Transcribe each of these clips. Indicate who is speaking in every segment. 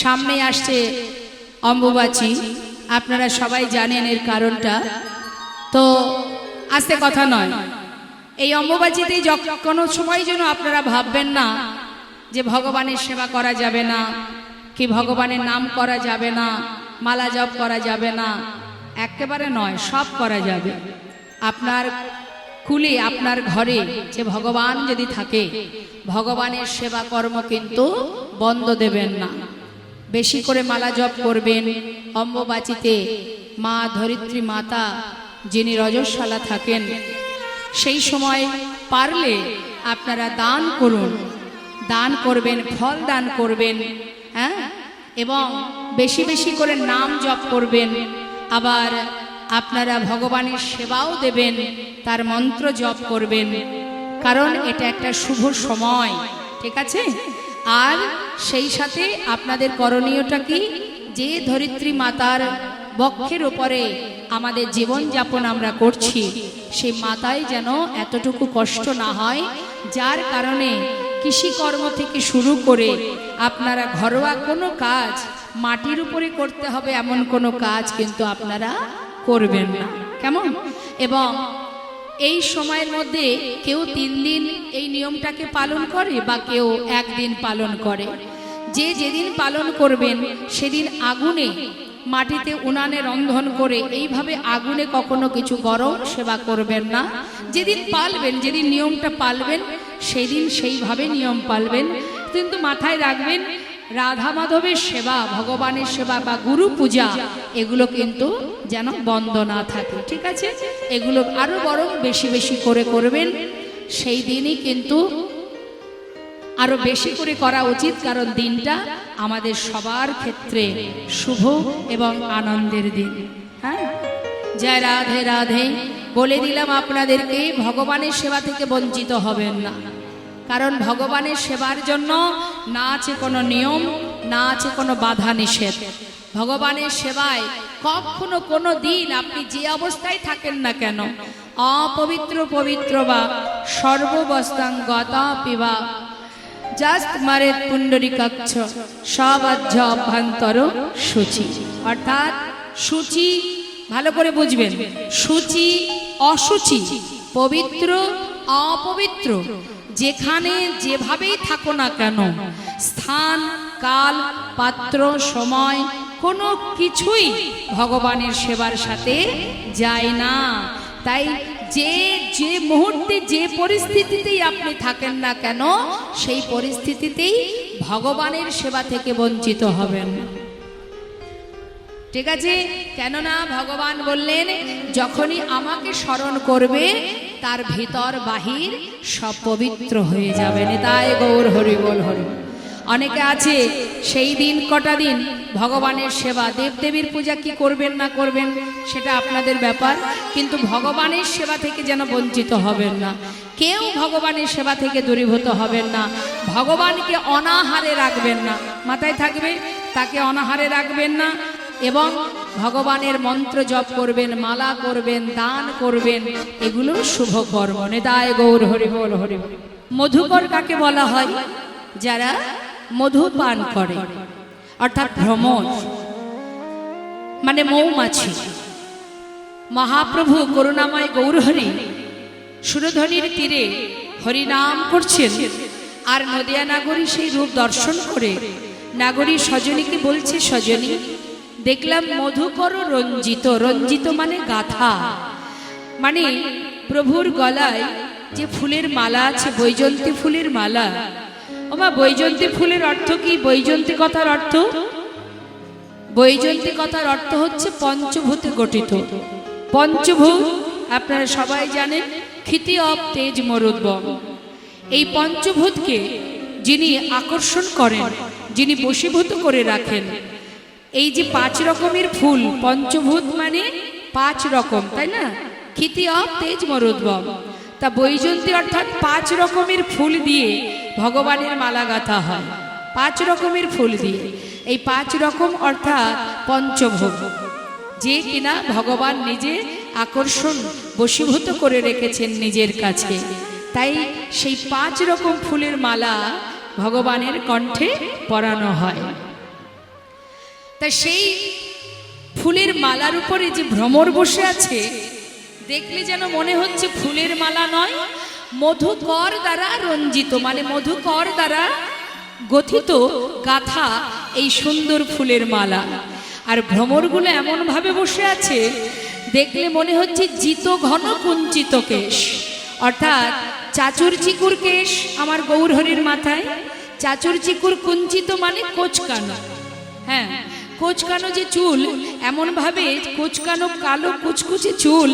Speaker 1: সামনে আসছে অম্বুবাচী, আপনারা সবাই জানেন এর কারণটা। তো আস্তে কথা নয়, এই অম্বুবাচীতে কোনো সময় যেন আপনারা ভাববেন না যে ভগবানের সেবা করা যাবে না, কি ভগবানের নাম করা যাবে না, মালা জপ করা যাবে না। একেবারে নয়, সব করা যাবে। আপনার কুলে, আপনার ঘরে যে ভগবান যদি থাকে, ভগবানের সেবা কর্ম কিন্তু বন্ধ দেবেন না। বেশি করে মালা জপ করবেন। অম্বুবাচীতে মা ধরিত্রী মাতা যিনি রজস্বালা থাকেন, সেই সময় পারলে আপনারা দান করুন, দান করবেন, ফল দান করবেন, হ্যাঁ, এবং বেশি বেশি করে নাম জপ করবেন। আবার আপনারা ভগবানের সেবাও দেবেন, তার মন্ত্র জপ করবেন, কারণ এটা একটা শুভ সময়, ঠিক আছে। আর সেই সাথে আপনাদের করণীয়টা কি, যে ধরিত্রী মাতার বক্ষের উপরে আমাদের জীবন যাপন আমরা করছি, সেই মাতায় যেন এতটুকু কষ্ট না হয়, যার কারণে কৃষিকর্ম থেকে শুরু করে আপনারা ঘরোয়া কোনো কাজ মাটির উপরে করতে হবে এমন কোনো কাজ কিন্তু আপনারা করবেন না, কেমন। এবং এই সময়ের মধ্যে কেউ 3 দিন এই নিয়মটাকে পালন করে বা কেউ 1 দিন পালন করে। যে যেদিন পালন করবেন সেদিন আগুনে, মাটিতে উনানে রন্ধন করে এইভাবে আগুনে কখনো কিছু গরম সেবা করবেন না। যেদিন পালবেন, যেদিন নিয়মটা পালবেন, সেদিন সেইভাবে নিয়ম পালবেন। কিন্তু মাথায় রাখবেন, রাধা মাধবের সেবা, ভগবানের সেবা বা গুরু পূজা, এগুলো কিন্তু যেন বন্ধ না থাকে, ঠিক আছে। এগুলো আরো বরং বেশি বেশি করে করবেন। সেই দিনই কিন্তু আরো বেশি করে করা উচিত, কারণ দিনটা আমাদের সবার ক্ষেত্রে শুভ এবং আনন্দের দিন। হ্যাঁ, জয় রাধে রাধে। বলে দিলাম আপনাদেরকে, ভগবানের সেবা থেকে বঞ্চিত হবেন না, কারণ ভগবানের সেবার জন্য না আছে কোনো নিয়ম, না আছে কোনো বাধা নিষেধ। ভগবানের সেবায় কখনো কোনো দিন আপনি যে অবস্থায় থাকেন না কেন, অপবিত্র পবিত্র বা সর্ববস্তাং গতা পিবা জাস্ট মারে পুণ্ডরিকাক্ষ সবাজ্য অভ্যন্তর সূচি। অর্থাৎ সূচি, ভালো করে বুঝবেন, সূচি অসুচি, পবিত্র অপবিত্র, যেখানে যেভাবেই থাকো না কেন, স্থান কাল পাত্র সময় কোনো কিছুই ভগবানের সেবার সাথে যায় না। তাই যে যে মুহূর্তে যে পরিস্থিতিতেই আপনি থাকেন না কেন, সেই পরিস্থিতিতেই ভগবানের সেবা থেকে বঞ্চিত হবেন, ঠিক আছে। কেননা ভগবান বললেন, যখনই আমাকে স্মরণ করবে তার ভিতর বাহির সব পবিত্র হয়ে যাবে। তাই গৌর হরি বল হরি। অনেকে আছে সেই দিন কটা দিন ভগবানের সেবা, দেবদেবীর পূজা কি করবেন না করবেন সেটা আপনাদের ব্যাপার, কিন্তু ভগবানের সেবা থেকে যেন বঞ্চিত হবেন না। কেউ ভগবানের সেবা থেকে দূরীভূত হবেন না। ভগবানকে অনাহারে রাখবেন না, মাথায় থাকবে, তাকে অনাহারে রাখবেন না। এবং ভগবানের মন্ত্র জপ করবেন, মালা করবেন, দান করবেন, এগুলো শুভ কর্ম। নেতায় গৌর হরি বল হরি। মধুকর কাকে বলা হয়? যারা মধু পান করে, অর্থাৎ ভ্রমর মানে মৌমাছি। মহাপ্রভু করুণাময় গৌরহরি সুরধ্বনির তীরে হরিনাম করছেন, আর নদিয়া নাগরী সেই রূপ দর্শন করে নাগরী সজনীকে বলছে, সজনী দেখলাম মধুকর রঞ্জিত। রঞ্জিত মানে গাথা, মানে প্রভুর গলায় যে ফুলের মালা আছে, বৈজন্তী ফুলের মালা। ওমা, বৈজন্তী ফুলের অর্থ কি? বৈজন্তী কথার অর্থ, বৈজন্তী কথার অর্থ হচ্ছে পঞ্চভূতে গঠিত। পঞ্চভূত আপনারা সবাই জানেন, ক্ষিতি অপ তেজ মরুদ্বম। এই পঞ্চভূতকে যিনি আকর্ষণ করেন, যিনি বশীভূত করে রাখেন, এই যে 5 রকমের ফুল, পঞ্চভূত মানে 5 রকম, তাই না? ক্ষিতি অপ তেজ মরুদ্বম। তা বৈজন্তী অর্থাৎ 5 রকমের ফুল দিয়ে ভগবানের মালা গাঁথা হয়, 5 রকমের ফুল দিয়ে। এই 5 রকম অর্থাৎ পঞ্চভূত, যে কিনা ভগবান নিজে আকর্ষণ বশীভূত করে রেখেছেন নিজের কাছে। তাই সেই 5 রকম ফুলের মালা ভগবানের কণ্ঠে পরানো হয়। তা সেই ফুলের মালার উপরে যে ভ্রমর বসে আছে, দেখলে যেন মনে হচ্ছে ফুলের মালা নয়, মধুকর দ্বারা রঞ্জিত, মানে মধুকর দ্বারা গঠিত গাথা এই সুন্দর ফুলের মালা। আর ভ্রমরগুলো এমন ভাবে বসে আছে, দেখলে মনে হচ্ছে জিত ঘন কুঞ্চিত কেশ, অর্থাৎ চাচুর চিকুর কেশ আমার গৌরহরির মাথায়। চাচুর চিকুর কুঞ্চিত মানে কোচকানো, হ্যাঁ কোচকানো যে চুল, এমন ভাবে কোচকানো কালো কুচকুচে চুল,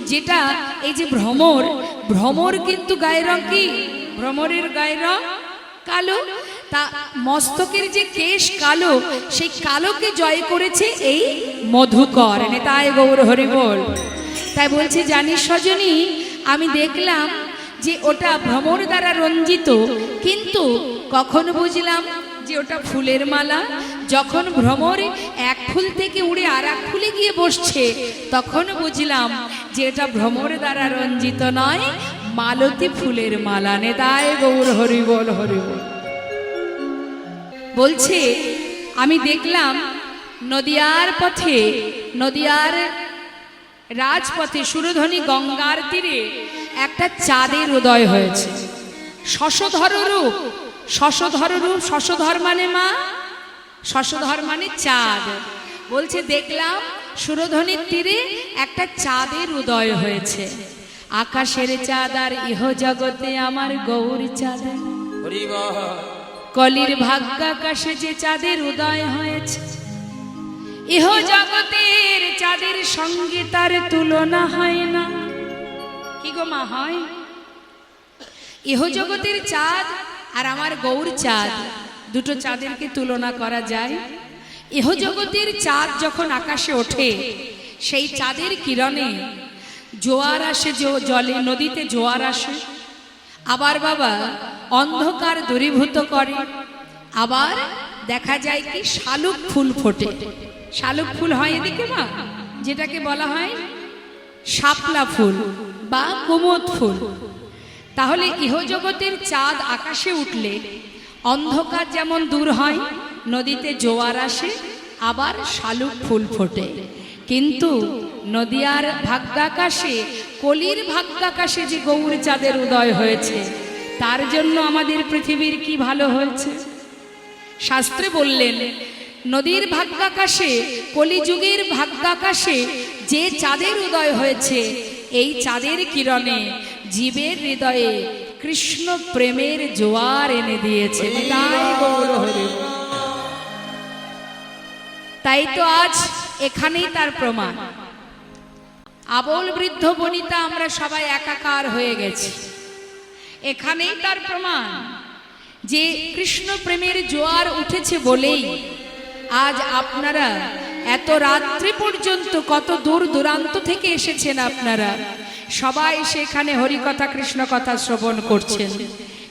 Speaker 1: যেটা এই যে ভ্রমর, ভ্রমর কিন্তু গায়ের রং কি, ভ্রমরের গায়ের রং কালো, তা মস্তকের যে কেশ কালো, সেই কালোকে জয় করেছে এই মধুকর। তাই গৌর হরি বল। তাই বলছে জানিস সজনী, আমি দেখলাম যে ওটা ভ্রমর দ্বারা রঞ্জিত, কিন্তু কখন বুঝলাম যে ওটা ফুলের মালা? যখন ভ্রমর এক ফুল থেকে উড়ে আর এক ফুলে গিয়ে বসছে, তখন বুঝলাম যে এটা ভ্রমর দ্বারা রঞ্জিত নয়, মালতী ফুলের মালা। নেতায় গৌর হরি বল, হরি বল। বলছে আমি দেখলাম নদিয়ার পথে, নদিয়ার রাজপথে সুরধনী গঙ্গার তীরে একটা চাঁদের উদয় হয়েছে, শশধর রূপ। শশধর রূপ, শশধর মানে মা, শশধর মানে চাঁদ। বলছে দেখলাম সুরধনীর তীরে একটা চাঁদের উদয় হয়েছে। আকাশের চাঁদ আর ইহ জগতে আমার গৌর চাঁদ, কলির ভাগ্যাকাশে যে চাঁদের উদয় হয়েছে, ইহ জগতের চাঁদের সঙ্গে তার তুলনা হয় না। কি গো মা হয়? ইহ জগতের চাঁদ আর আমার গৌর চাঁদ, দুটো চাঁদেরকে তুলনা করা যায়? ইহ জগতের চাঁদ যখন আকাশে ওঠে, সেই চাঁদের কিরণে জোয়ার আসে, জলে নদীতে জোয়ার আসে, আবার বাবা অন্ধকার দূরীভূত করে, আবার দেখা যায় কি শালুক ফুল ফোটে। শালুক ফুল হয় এদিকে মা, যেটাকে বলা হয় শাপলা ফুল বা কুমুদ ফুল। তাহলে ইহজগতের চাঁদ আকাশে উঠলে অন্ধকার যেমন দূর হয়, নদীতে জোয়ার আসে, আবার শালুক ফুল ফোটে। কিন্তু নদিয়ার ভাগ্যাকাশে, কলির ভাগ্যাকাশে যে গৌর চাঁদের উদয় হয়েছে, তার জন্য আমাদের পৃথিবীর কি ভালো হয়েছে। শাস্ত্রে বললেন নদীর ভাগ্যাকাশে, কলিযুগের ভাগ্যাকাশে যে চাঁদের উদয় হয়েছে, এই চাঁদের কিরণে জীবের হৃদয়ে কৃষ্ণ প্রেমের জোয়ার এনে দিয়েছে। তাই তো আজ এখানেই তার প্রমাণ। আবল বৃদ্ধ বনিতা আমরা সবাই একাকার হয়ে গেছি, এখানেই তার প্রমাণ যে কৃষ্ণ প্রেমের জোয়ার উঠেছে বলেই আজ আপনারা এত রাত্রি পর্যন্ত, কত দূর দূরান্ত থেকে এসেছেন আপনারা, সবাই সেখানে হরিকথা কৃষ্ণ কথা শ্রবণ করছেন।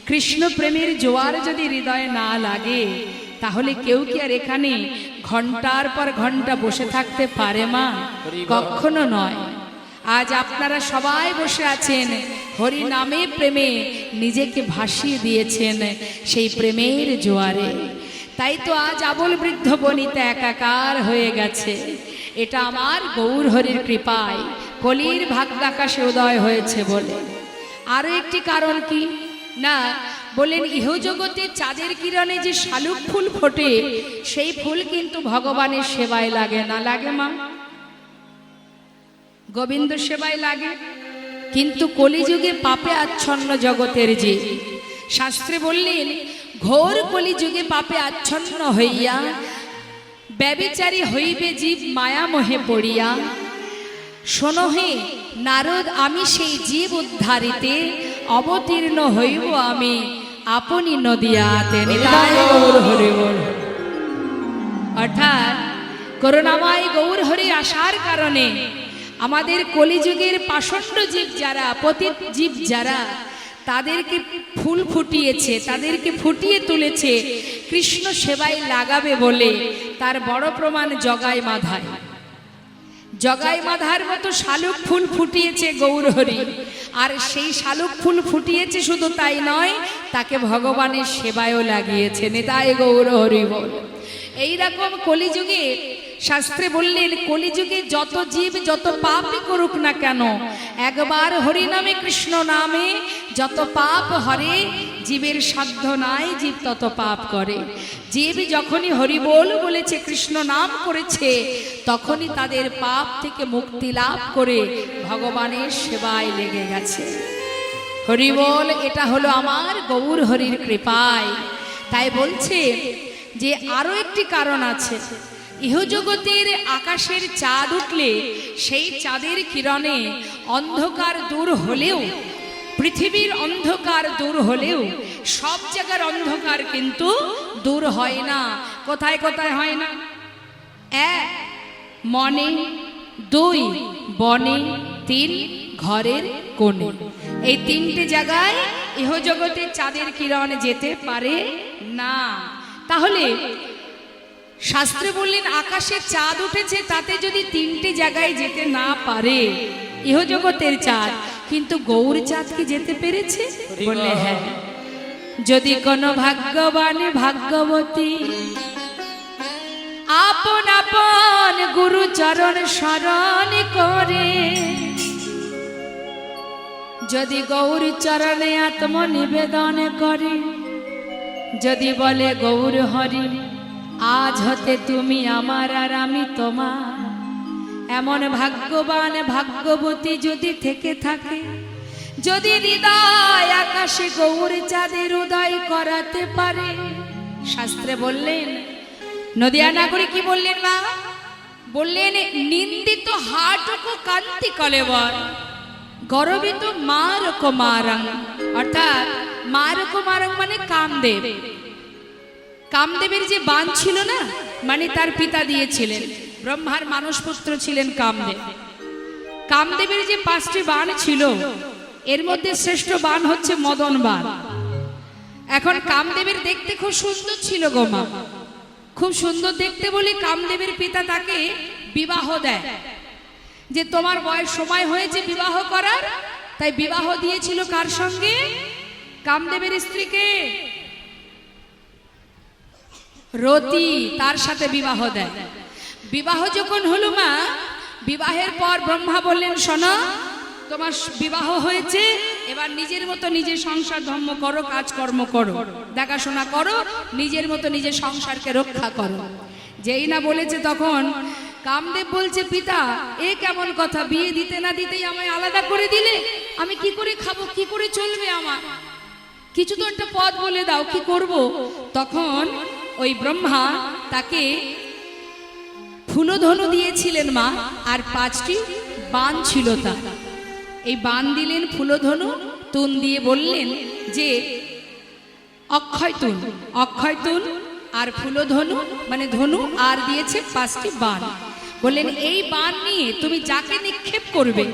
Speaker 1: কৃষ্ণ প্রেমের জোয়ার যদি হৃদয়ে না লাগে, তাহলে কেউ কি আর এখানে ঘন্টার পর ঘন্টা বসে থাকতে পারে মা? কখনো নয়। আজ আপনারা সবাই বসে আছেন, হরি নামে প্রেমে নিজেকে ভাসিয়ে দিয়েছেন সেই প্রেমের জোয়ারে। তাই তো আজ আবল বৃদ্ধ বনিতা একাকার হয়ে গেছে। এটা আমার গৌর হরির কৃপায় কলির ভাগ্যাকাশে উদয় হয়েছে বলে। আরো একটি কারণ কি না, বলেন ইহজগতে চাঁদের কিরণে যে শালুক ফুল ফোটে, সেই ফুল কিন্তু ভগবানের সেবায় লাগে না। লাগে মা? গোবিন্দ সেবায় লাগে। কিন্তু কলিযুগে পাপে আচ্ছন্ন জগতের জীব, শাস্ত্রে বললেন ঘোর কলিযুগে পাপে আচ্ছন্ন হইয়া ব্যভিচারী হইবে জীব মায়া মোহে পড়িয়া। শোনো হে নারদ, আমি সেই জীব উদ্ধারিতে অবতীর্ণ হইব আমি আপনি নদিয়াতে। অর্থাৎ করুণাময় গৌর হরি আসার কারণে আমাদের কলিযুগের পাষণ্ড জীব যারা, পতিত জীব যারা, তাদেরকে ফুল ফুটিয়েছে, তাদেরকে ফুটিয়ে তুলেছে কৃষ্ণ সেবায় লাগাবে বলে। তার বড় প্রমাণ জগাই মাধায়। জগাই মাধার মতো শালুক ফুল ফুটিয়েছে গৌর হরি, আর সেই শালুক ফুল ফুটিয়েছে শুধু তাই নয়, তাকে ভগবানের সেবায়ও লাগিয়েছে। নেতায় গৌর হরি বল। এই রকম কলিযুগে শাস্ত্রে বললেন, কলিযুগে যত জীব যত পাপই করুক না কেন, একবার হরি নামে কৃষ্ণ নামে যত পাপ হরে, জীবের সাধ্য নাই জীব তত পাপ করে। জীব যখনই হরি বল বলেছে, কৃষ্ণ নাম করেছে, তখনই তাদের পাপ থেকে মুক্তি লাভ করে ভগবানের সেবায় লেগে গেছে। হরি বল, এটা হলো আমার গৌর হরির কৃপায়। তাই বলছে যে আরো একটি কারণ আছে, ইহজগতের আকাশের চাঁদ উঠলে সেই চাঁদের কিরণে অন্ধকার দূর হলেও, পৃথিবীর অন্ধকার দূর হলেও সব জায়গার অন্ধকার কিন্তু দূর হয় না। কোথায় কোথায় হয় না? এক, মনে; দুই, বনে; তিন, ঘরের কোণে। এই তিনটে জায়গায় ইহজগতের চাঁদের কিরণ যেতে পারে না। তাহলে শাস্ত্রে বললেন, আকাশে চাঁদ উঠেছে, তাতে যদি তিনটে জায়গায় যেতে না পারে ইহজগতের চাঁদ, কিন্তু গৌর চাঁদ কি যেতে পেরেছে? বললে হ্যাঁ। যদি কোনো ভাগ্যবান ভাগ্যবতী আপন আপন গুরু চরণ শরণ করে, যদি গৌর চরণে আত্ম নিবেদন করে, যদি বলে গৌর হরি আজ হতে তুমি আমার আর আমি তোমার, এমন ভাগ্যবান ভাগ্যবতী যদি থেকে থাকে, যদি হৃদয় আকাশে গৌর চাঁদের উদয় করাতে পারে। শাস্ত্রে বললেন, নদিয়া নাগরী কি বললেন মা? বললেন, নিন্দিত হাটুকু কান্তি কলেবর, গরবিত মার কুমারং। অর্থাৎ মার কুমারং মানে কামদেব। কামদেবের যে বাণ ছিল না, মানে তার পিতা দিয়েছিলেন, ব্রহ্মার মানসপুত্র ছিলেন কামদেব। কামদেবের যে 5টি বাণ ছিল, এর মধ্যে শ্রেষ্ঠ বাণ হচ্ছে মদন বাণ। এখন কামদেবের দেখতে খুব সুন্দর ছিল গো মা, খুব সুন্দর দেখতে বলে কামদেবের পিতা তাকে বিবাহ দেয়, যে তোমার বয়স সময় হয়েছে বিবাহ করার। তাই বিবাহ দিয়েছিল কার সঙ্গে? কামদেবের স্ত্রীকে, রতি, তার সাথে বিবাহ দেয়। বিবাহ যখন হলো মা, বিবাহের পর ব্রহ্মা বললেন, শোনো, তোমার বিবাহ হয়েছে, এবার নিজের মতো নিজের সংসার ধর্ম করো, কাজকর্ম করো, দেখাশোনা করো, নিজের মতো নিজের সংসারকে রক্ষা করো। যেই না বলেছে তখন কামদেব বলছে, পিতা এ কেমন কথা, বিয়ে দিতে না দিতেই আমায় আলাদা করে দিলে, আমি কি করে খাবো, কি করে চলবে আমার, কিছু তো একটা পথ বলে দাও, কি করব? তখন ওই ব্রহ্মা তাকে ফুলধনু দিয়েছিলেন মা, আর 5টি বাণ ছিল তা। এই বাণ দিলেন ফুলধনু, তুন দিয়ে বললেন যে অক্ষয় তুন, অক্ষয় তুন আর ফুলধনু মানে ধনু, আর দিয়েছে 5টি বাণ। বললেন, এই বাণ নিয়ে তুমি যাকে নিক্ষেপ করবে,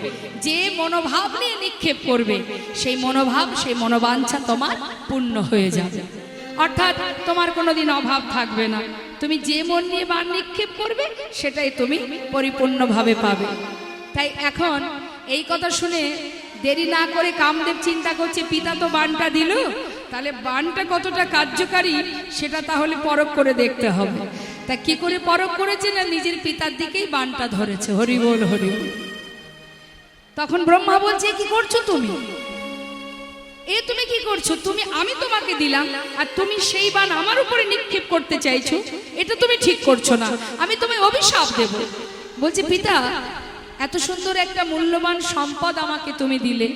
Speaker 1: যে মনোভাব নিয়ে নিক্ষেপ করবে, সেই মনোভাব, সেই মনোবাঞ্ছা তোমার পূর্ণ হয়ে যাবে। অর্থাৎ তোমার কোনোদিন অভাব থাকবে না। তুমি যে মন নিয়ে বাণ নিক্ষেপ করবে, সেটাই তুমি পরিপূর্ণভাবে পাবে। তাই এখন এই কথা শুনে দেরি না করে কামদেব চিন্তা করছে, পিতা তো বাণটা দিল, তাহলে বাণটা কতটা কার্যকারী সেটা তাহলে পরখ করে দেখতে হবে। তা কি করে পরখ করেছে না, নিজের পিতার দিকেই বাণটা ধরেছে। হরি বল, হরি বল। তখন ব্রহ্মা বলছে, কি করছো তুমি? তুমি কি করছো? আমি তোমাকে দিলাম, আর তুমি সেই বাণ আমার উপরে নিক্ষেপ করতে চাইছো, এটা তুমি ঠিক করছো না, আমি তোমায় অভিশাপ দেব। বলছে, পিতা এত সুন্দর একটা মূল্যবান সম্পদ আমাকে তুমি দিলে,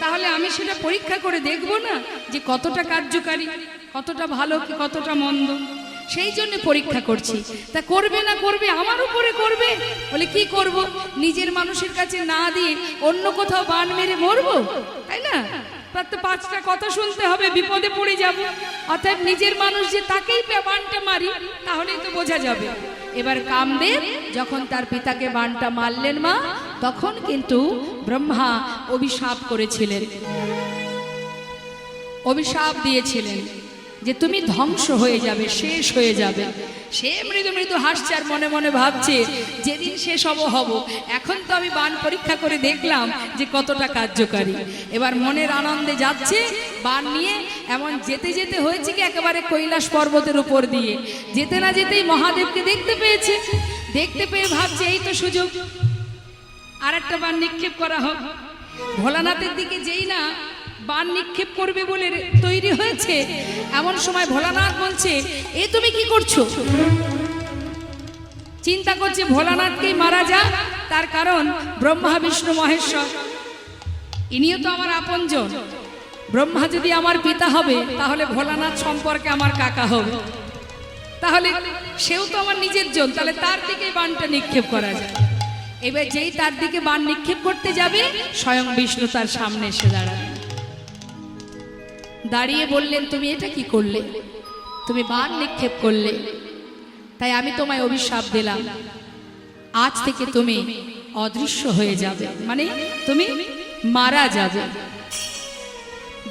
Speaker 1: তাহলে আমি সেটা পরীক্ষা করে দেখব না যে কতটা কার্যকারী, কতটা ভালো কি কতটা মন্দ, সেই জন্য পরীক্ষা করছি। তা করবে না করবে, আমার উপরে করবে। বলে, কি করব? নিজের মানুষের কাছে না দিয়ে অন্য কোথাও বাণ মেরে মরবো, তাই না? তার তো 5টা কথা শুনতে হবে, বিপদে পড়ে যাব। অর্থাৎ নিজের মানুষ যে, তাকেই বাণটা মারি, তাহলেই তো বোঝা যাবে। এবার কামদেব যখন তার পিতাকে বাণটা মারলেন মা, তখন কিন্তু ব্রহ্মা অভিশাপ করেছিলেন, অভিশাপ দিয়েছিলেন যে তুমি ধ্বংস হয়ে যাবে, শেষ হয়ে যাবে। সে মৃদু মৃদু হাসছে আর মনে মনে ভাবছে যেদিন শেষ হব এখন তো আমি বাণ পরীক্ষা করে দেখলাম যে কতটা কার্যকারী। এবার মনের আনন্দে যাচ্ছে বাণ নিয়ে, এমন যেতে যেতে হয়েছে কি একেবারে কৈলাস পর্বতের উপর দিয়ে যেতে না যেতেই মহাদেবকে দেখতে পেয়েছে। দেখতে পেয়ে ভাবছে এই তো সুযোগ, আর একটা বাণ নিক্ষেপ করা হোক। ভোলানাথের দিকে যেই না বাণ নিক্ষেপ করবে বলে তৈরি হয়েছে, এমন সময় ভোলানাথ বলছে এ তুমি কি করছো? চিন্তা করছে ভোলানাথকেই মারা যা, তার কারণ ব্রহ্মা বিষ্ণু মহেশ্বর ইনিও তো আমার আপনজন। ব্রহ্মা যদি আমার পিতা হবে তাহলে ভোলানাথ সম্পর্কে আমার কাকা হবে, তাহলে সেও তো আমার নিজের জন, তাহলে তার দিকে বাণটা নিক্ষেপ করা যায়। এবার যেই তার দিকে বাণ নিক্ষেপ করতে যাবে স্বয়ং বিষ্ণু তার সামনে এসে দাঁড়ালেন। দাঁড়িয়ে বললেন তুমি এটা কি করলে? তুমি বাণ নিক্ষেপ করলে, তাই আমি তোমায় অভিশাপ দিলাম, আজ থেকে তুমি অদৃশ্য হয়ে যাবে, মানে তুমি মারা যাবে।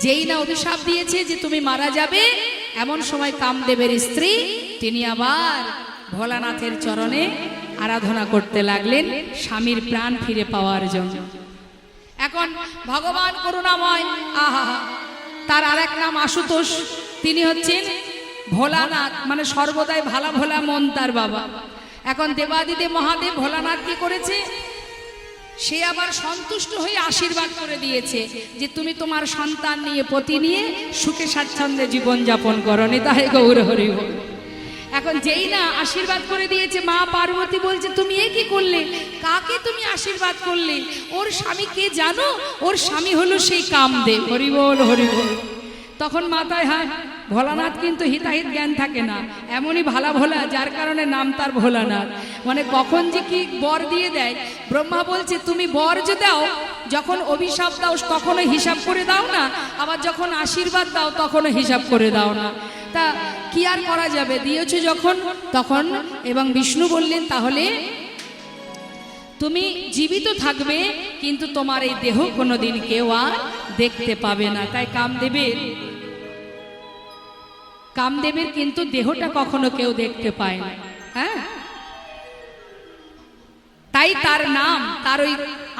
Speaker 1: যেই না অভিশাপ দিয়েছে যে তুমি মারা যাবে, এমন সময় কামদেবের স্ত্রী তিনি আবার ভোলানাথের চরণে আরাধনা করতে লাগলেন স্বামীর প্রাণ ফিরে পাওয়ার জন্য। এখন ভগবান করুণাময়, আহা, তার আরেক নাম আশুতোষ, তিনি হচ্ছেন ভোলানাথ, মানে সর্বদাই ভালা ভোলা মন তার বাবা। এখন দেবাদিদেব মহাদেব ভোলানাথ কি করেছে, সে আবার সন্তুষ্ট হয়ে আশীর্বাদ করে দিয়েছে যে তুমি তোমার সন্তান নিয়ে পতি নিয়ে সুখে স্বাচ্ছন্দ্যে জীবন যাপন করো, নিতাই গৌর হরি বল। এখন যেই না আশীর্বাদ করে দিয়েছে, মা পার্বতী বলছে তুমি এ কি করলে? কাকে তুমি আশীর্বাদ করলে? ওর স্বামী কে জানো? ওর স্বামী হলো সেই কামদেব। হরি বল হরি বল। তখন মাথায় হায়, ভোলানাথ কিন্তু হিতাহিত জ্ঞান থাকে না, এমনই ভালা ভোলা, যার কারণে নাম তার ভোলানাথ। মানে কখন যে কি বর দিয়ে দেয়। ব্রহ্মা বলছে তুমি বর যে দাও, যখন অভিশাপ দাও তখনও হিসাব করে দাও না, আবার যখন আশীর্বাদ দাও তখনও হিসাব করে দাও না। তা কি আর করা যাবে, দিয়েছো যখন তখন। এবং বিষ্ণু বললেন তাহলে তুমি জীবিত থাকবে, কিন্তু তোমার এই দেহ কোনোদিন কেউ আর দেখতে পাবে না। তাই কামদেবের কিন্তু দেহটা কখনো কেউ দেখতে পায় না। হ্যাঁ, তাই তার নাম, তার ওই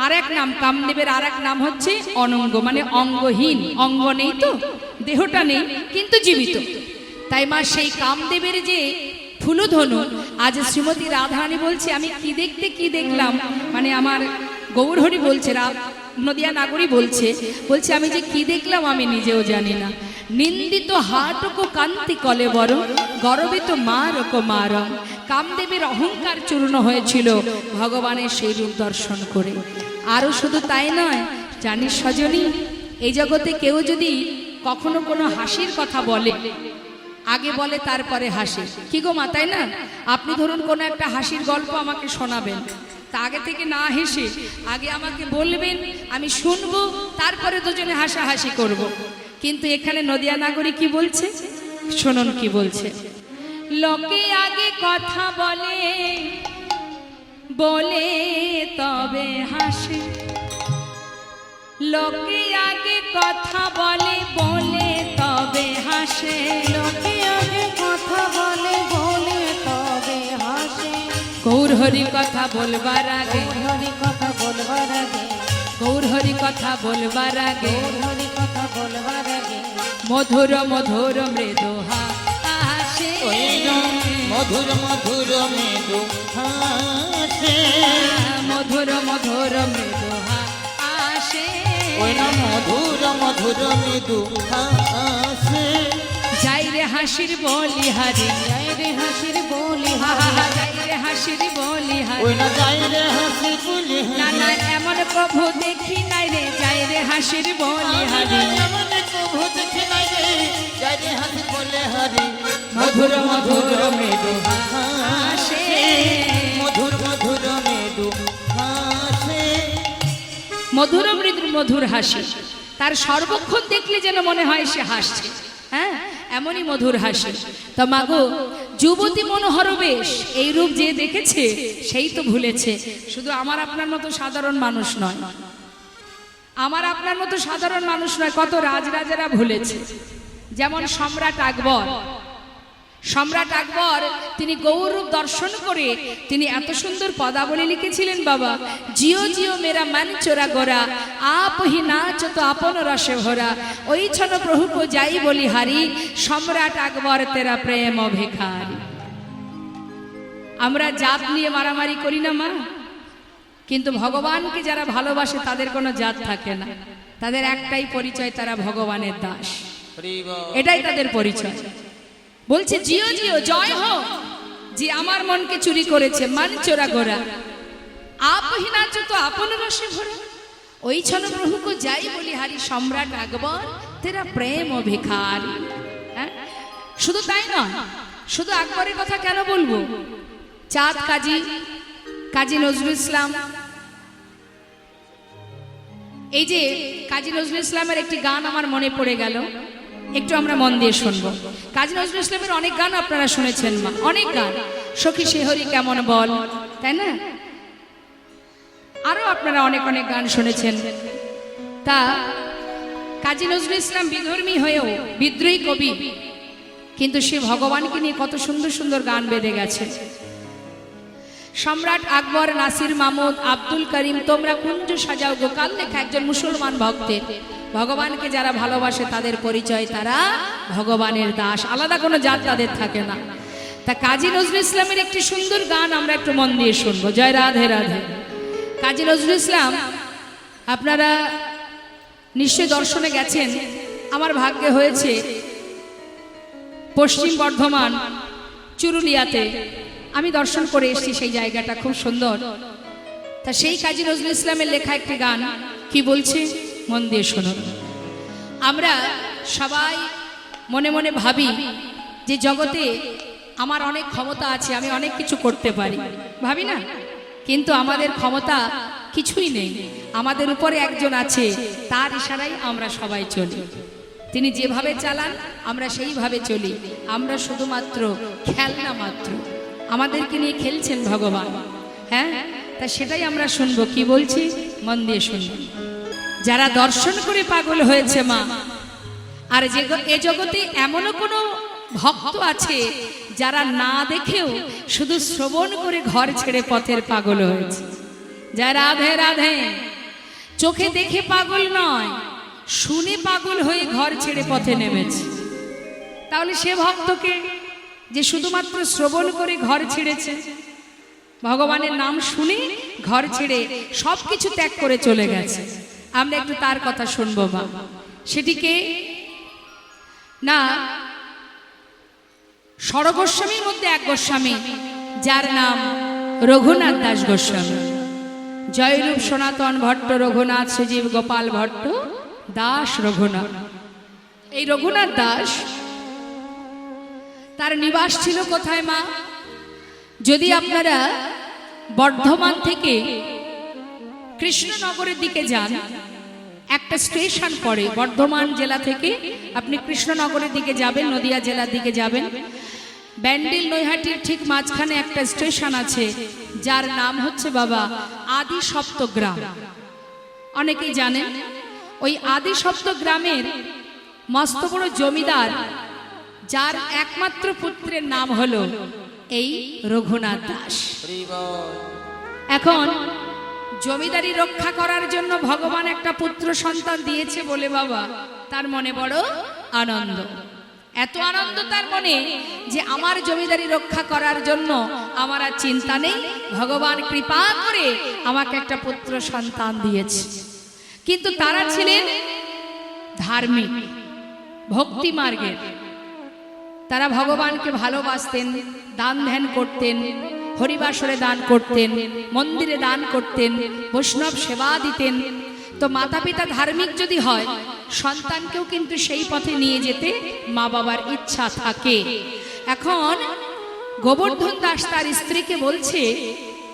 Speaker 1: আরেক নাম, কামদেবের আরেক নাম হচ্ছে অনঙ্গ, মানে অঙ্গহীন। অঙ্গ নেই তো, দেহটা নেই, কিন্তু জীবিত। তাই মা সেই কামদেবের যে ফুলধনু, আজ শ্রীমতী রাধারানী বলছে আমি কি দেখলাম, মানে আমার গৌরহরি বলছে, নদিয়া নাগরী বলছে আমি যে কি দেখলাম আমি নিজেও জানি না। নিন্দিত হাটকো কান্তি কলে বড়, গর্বিত মারকো মার। কামদেবের অহংকার চূর্ণ হয়েছিল ভগবানের সেই রূপ দর্শন করে। আরও শুধু তাই নয়, জানিস সজনী, এই জগতে কেউ যদি কখনো কোনো হাসির কথা বলে, আগে বলে তারপরে হাসে। কি গো মা, তাই না? আপনি ধরুন কোনো একটা হাসির গল্প আমাকে শোনাবেন, তা আগে থেকে না হেসে আগে আমাকে বলবেন, আমি শুনবো, তারপরে দুজনে হাসাহাসি করব। কিন্তু এখানে নদিয়া নাগরী কি বলছে শুনুন, কি বলছে। লোকে আগে কথা বলে বলে তবে হাসে, লোকে আগে কথা বলে বলে তবে হাসে,
Speaker 2: লোকে আগে কথা বলে বলে তবে হাসে।
Speaker 1: গৌর হরি কথা বলবার আগে,
Speaker 2: হরি কথা বলবার আগে,
Speaker 1: গৌর হরি কথা বলবার আগে,
Speaker 2: হরি কথা বলবার আগে,
Speaker 1: মধুর মধুর মৃদু হাসে,
Speaker 3: মধুর মধুর মৃদু হাসে,
Speaker 1: মধুর মধুর মৃদু হাসে,
Speaker 3: ওই না মধুর মধুর মৃদু হাসে।
Speaker 1: যাই রে হাসির বলি হারি,
Speaker 2: যাই রে হাসির বলি
Speaker 1: যাই রে হাসির বলি হারি,
Speaker 3: ওই না যাই রে হাসি বলি
Speaker 1: না না এমন প্রভু দেখি নাই রে, যাই রে হাসির বলি হারি,
Speaker 3: এমন প্রভু দেখি নাই রে, যাই রে হাসি বলে হারি।
Speaker 1: মধুর মধুর
Speaker 3: মৃদু হাসে, মধুর মধুর মৃদু হাসে।
Speaker 1: মধুর মৃদু মধুর হাসি, তার সর্বক্ষণ দেখলে যেন মনে হয় সে হাসছে। হ্যাঁ, এমনই মধুর হাসি। তা মাগো, যুবতী মনোহর বেশ, এই রূপ যে দেখেছে সেই তো ভুলেছে। শুধু আমার আপনার মতো সাধারণ মানুষ নয়, আমার আপনার মতো সাধারণ মানুষ নয়, কত রাজরাজারা ভুলেছে। যেমন সম্রাট আকবর, সম্রাট আকবর তিনি গৌরূপ দর্শন করে তিনি এত সুন্দর পদাবলী লিখেছিলেন বাবা, জিও জিও মেরা মন চোরা গোরা, আপ হি নাচ তো আপন রসে ভরা, ওই ছন প্রভু কো যাই বলি হারি, সম্রাট আকবর তেরা প্রেম ভিখারি। আমরা জাত নিয়ে মারামারি করি না মা, কিন্তু ভগবানকে যারা ভালোবাসে তাদের কোনো জাত থাকে না, তাদের একটাই পরিচয়, তারা ভগবানের দাস, এটাই তাদের পরিচয়। বলছে জিও জিও জয় হোক যে আমার মনকে চুরি করেছে, মান চোরা গোরা, আপ হি নাচো তো আপন রসে ভরা, ওই ছন প্রভু কো যাই বলি হারি, সম্রাট আকবর তেরা প্রেম ও ভিখারি। হ্যাঁ, শুধু তাই নয়, শুধু আকবরের কথা কেন বলবো, চাঁদ কাজী নজরুল ইসলাম, এই যে কাজী নজরুল ইসলামের একটি গান আমার মনে পড়ে গেল, একটু আমরা মন দিয়ে শুনবো। কাজী নজরুল ইসলামের অনেক গান আপনারা শুনেছেন মা, অনেক গান, সখী শেহরি কেমন বল, তাই না, আরো আপনারা অনেক অনেক গান শুনেছেন। তা কাজী নজরুল ইসলাম বিধর্মী হয়েও বিদ্রোহী কবি, কিন্তু সে ভগবানকে নিয়ে কত সুন্দর সুন্দর গান বেঁধে গেছে। সম্রাট আকবর, নাসির মাহমুদ, আব্দুল করিম, তোমরা কুঞ্জ সাজাও গো, কাল লেখা একজন মুসলমান ভক্তের, ভগবানকে যারা ভালোবাসে তাদের পরিচয় তারা ভগবানের দাস, আলাদা কোনো জাত তাদের থাকে না। তা কাজী নজরুল ইসলামের একটি সুন্দর গান আমরা একটু মন দিয়ে শুনবো, জয় রাধে রাধে। কাজী নজরুল ইসলাম আপনারা নিশ্চয় দর্শনে গেছেন, আমার ভাগ্যে হয়েছে পশ্চিম বর্ধমান চুরুলিয়াতে আমি দর্শন করে এসেছি, সেই জায়গাটা খুব সুন্দর। তা সেই কাজী নজরুল ইসলামের লেখা একটি গান কি বলছে মন দিয়ে শুনুন। আমরা সবাই মনে মনে ভাবি যে জগতে আমার অনেক ক্ষমতা আছে, আমি অনেক কিছু করতে পারি, ভাবি না, কিন্তু আমাদের ক্ষমতা কিছুই নেই, আমাদের উপরে একজন আছে, তার ইশারায় আমরা সবাই চলি, তিনি যেভাবে চালান আমরা সেইভাবে চলি, আমরা শুধুমাত্র খেলনা মাত্র, আমাদেরকে নিয়ে খেলছেন ভগবান। হ্যাঁ, তা সেটাই আমরা শুনবো, কি বলছি মন দিয়ে শুনবো। যারা দর্শন করে পাগল হয়েছে মা, আর এ জগতে এমনও কোনো ভক্ত আছে যারা না দেখেও শুধু শ্রবণ করে ঘর ছেড়ে পথের পাগল হয়েছে। যা রাধে রাধে, চোখে দেখে পাগল নয়, শুনে পাগল হয়ে ঘর ছেড়ে পথে নেমেছে। তাহলে সে ভক্তকে যে শুধুমাত্র শ্রবণ করে ঘর ছেড়েছে, ভগবানের নাম শুনে ঘর ছেড়ে সবকিছু ত্যাগ করে চলে গেছে, আমরা একটু তার কথা শুনবো মা। সেটিকে না ষড়গোস্বামীর মধ্যে এক গোস্বামী, যার নাম রঘুনাথ দাস গোস্বামী, জয়রূপ সনাতন ভট্ট রঘুনাথ সজীব গোপাল ভট্ট দাস রঘুনাথ। এই রঘুনাথ দাস তার নিবাস ছিল কোথায় মা? যদি আপনারা বর্ধমান থেকে কৃষ্ণনগরের দিকে যান, একটা স্টেশন পড়ে, বর্ধমান জেলা থেকে আপনি কৃষ্ণনগরের দিকে যাবেন, নদিয়া জেলার দিকে যাবেন, ব্যান্ডেল নৈহাটির ঠিক মাঝখানে একটা স্টেশন আছে, যার নাম হচ্ছে বাবা আদি সপ্তগ্রাম। অনেকেই জানেন ওই আদি সপ্তগ্রামের মস্ত বড় জমিদার, যার একমাত্র পুত্রের নাম হলো এই রঘুনাথ দাস। এখন জমিদারি রক্ষা করার জন্য ভগবান একটা পুত্র সন্তান দিয়েছে বলে বাবা তার মনে বড় আনন্দ, এত আনন্দ তার মনে যে আমার জমিদারি রক্ষা করার জন্য আমার আর চিন্তা নেই, ভগবান কৃপা করে আমাকে একটা পুত্র সন্তান দিয়েছে। কিন্তু তারা ছিলেন ধার্মিক, ভক্তি মার্গের, তারা ভগবানকে ভালোবাসতেন, দান ধ্যান করতেন, হরিবাসরে দান করতেন, মন্দিরে দান করতেন, বৈষ্ণব সেবা দিতেন। তো মাতা পিতা ধার্মিক যদি হয়, সন্তানকেও কিন্তু সেই পথে নিয়ে যেতে মা বাবার ইচ্ছা থাকে। এখন গোবর্ধন দাস তার স্ত্রীকে বলছে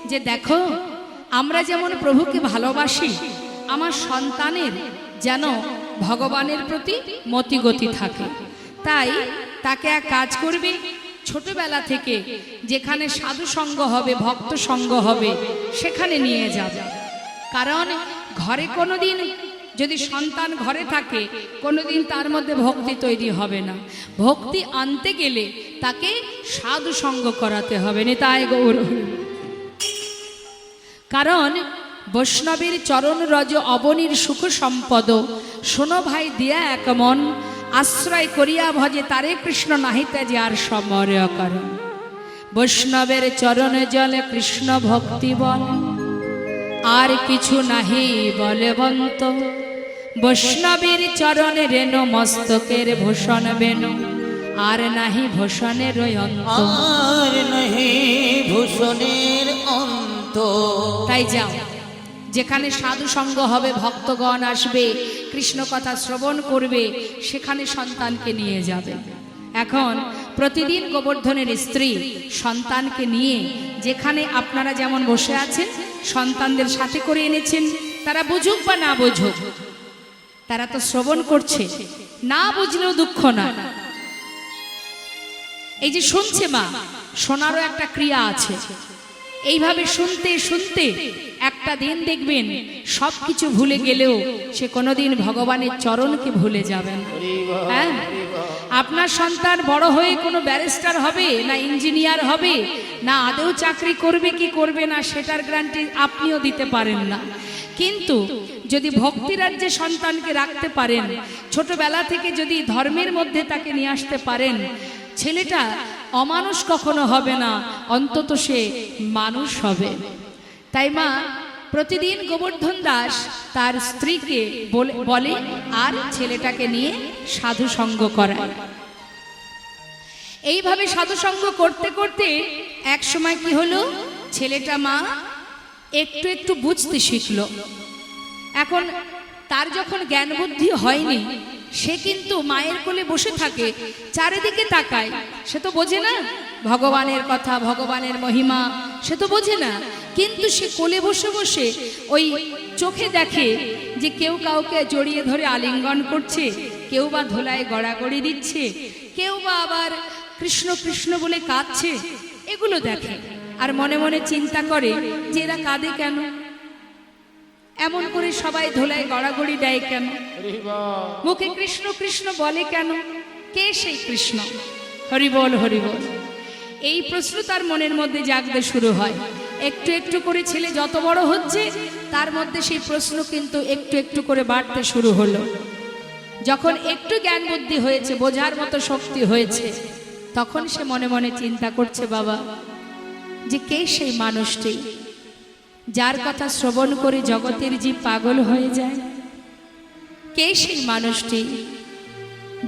Speaker 1: যে দেখো, আমরা যেমন প্রভুকে ভালোবাসি, আমার সন্তানের যেন ভগবানের প্রতি মতিগতি থাকে, তাই তাকে এক কাজ করবে, ছোটবেলা থেকে যেখানে সাধু সঙ্গ হবে, ভক্ত সঙ্গ হবে, সেখানে নিয়ে যাবে। কারণ ঘরে কোনোদিন যদি সন্তান ঘরে থাকে কোনোদিন তার মধ্যে ভক্তি তৈরি হবে না। ভক্তি আনতে গেলে তাকে সাধু সঙ্গ করাতে হবে। নিতাই গৌর। কারণ বৈষ্ণবের চরণ রজ অবনীর সুখ সম্পদ, শোনো ভাই দিয়া এক মন, আশ্রয় করিয়া ভজে তারে কৃষ্ণ নাহিতে যে আর সমরে কারণ। বৈষ্ণবের চরণে জলে কৃষ্ণ ভক্তি বল, আর কিছু নাহি বলবন্ত। বৈষ্ণবের চরণে রেণু মস্তকের ভূষণ বেনু, আর নাহি ভূষণের অন্ত।
Speaker 3: আর নাহি ভূষণের অন্ত।
Speaker 1: তাই যাও, যেখানে সাধু সঙ্গ হবে, ভক্তগণ আসবে, কৃষ্ণ কথা শ্রবণ করবে, সেখানে সন্তানকে নিয়ে যাবে। এখন প্রতিদিন গোবর্ধনের স্ত্রী সন্তানকে নিয়ে যেখানে আপনারা যেমন বসে আছেন, সন্তানদের সাথে করে এনেছেন, তারা বুঝুক বা না বুঝুক, তারা তো শ্রবণ করছে, না বুঝলেও দুঃখ না। এই যে শুনছে মা, শোনারও একটা ক্রিয়া আছে। এইভাবে শুনতে শুনতে একটা দিন দেখবেন সবকিছু ভুলে গেলেও সে কোনোদিন ভগবানের চরণকে ভুলে যাবেন। হ্যাঁ, আপনার সন্তান বড় হয়ে কোনো ব্যারিস্টার হবে না ইঞ্জিনিয়ার হবে না আদৌ চাকরি করবে কি করবে না সেটার গ্যারান্টি আপনিও দিতে পারেন না। কিন্তু যদি ভক্তি রাজ্যে সন্তানকে রাখতে পারেন, ছোটবেলা থেকে যদি ধর্মের মধ্যে তাকে নিয়ে আসতে পারেন, ছেলেটা অমানুষ কখনো হবে না, অন্তত সে মানুষ হবে। তাই মা প্রতিদিন গোবর্ধন দাস তার স্ত্রীকে বলে আর ছেলেটাকে নিয়ে সাধু সঙ্গ করায়। এইভাবে সাধু সঙ্গ করতে করতে এক সময় কি হলো, ছেলেটা মা একটু একটু বুঝতে শিখলো। এখন তার যখন জ্ঞান বুদ্ধি হয়নি, সে কিন্তু মায়ের কোলে বসে থাকে, চারিদিকে তাকায়, সে তো বোঝে না ভগবানের কথা, ভগবানের মহিমা, সে তো বোঝে না। কিন্তু সে কোলে বসে বসে ওই চোখে দেখে যে কেউ কাউকে জড়িয়ে ধরে আলিঙ্গন করছে, কেউ বা ধোলায় গড়াগড়ি দিচ্ছে, কেউ বা আবার কৃষ্ণ কৃষ্ণ বলে কাঁদছে, এগুলো দেখে। আর মনে মনে চিন্তা করে যে এরা কাঁদে কেন, এমন করে সবাই ধোলায় গড়াগড়ি দেয় কেন, মুখে কৃষ্ণ কৃষ্ণ বলে কেন, কে সেই কৃষ্ণ? হরিবল হরিবল। এই প্রশ্ন তার মনের মধ্যে জাগতে শুরু হয়। একটু একটু করে ছেলে যত বড় হচ্ছে, তার মধ্যে সেই প্রশ্ন কিন্তু একটু একটু করে বাড়তে শুরু হলো। যখন একটু জ্ঞান বুদ্ধি হয়েছে, বোঝার মতো শক্তি হয়েছে, তখন সে মনে মনে চিন্তা করছে, বাবা, যে কে সেই মানুষটি যার কথা শ্রবণ করে জগতের জীব পাগল হয়ে যায়? কে সেই মানুষটি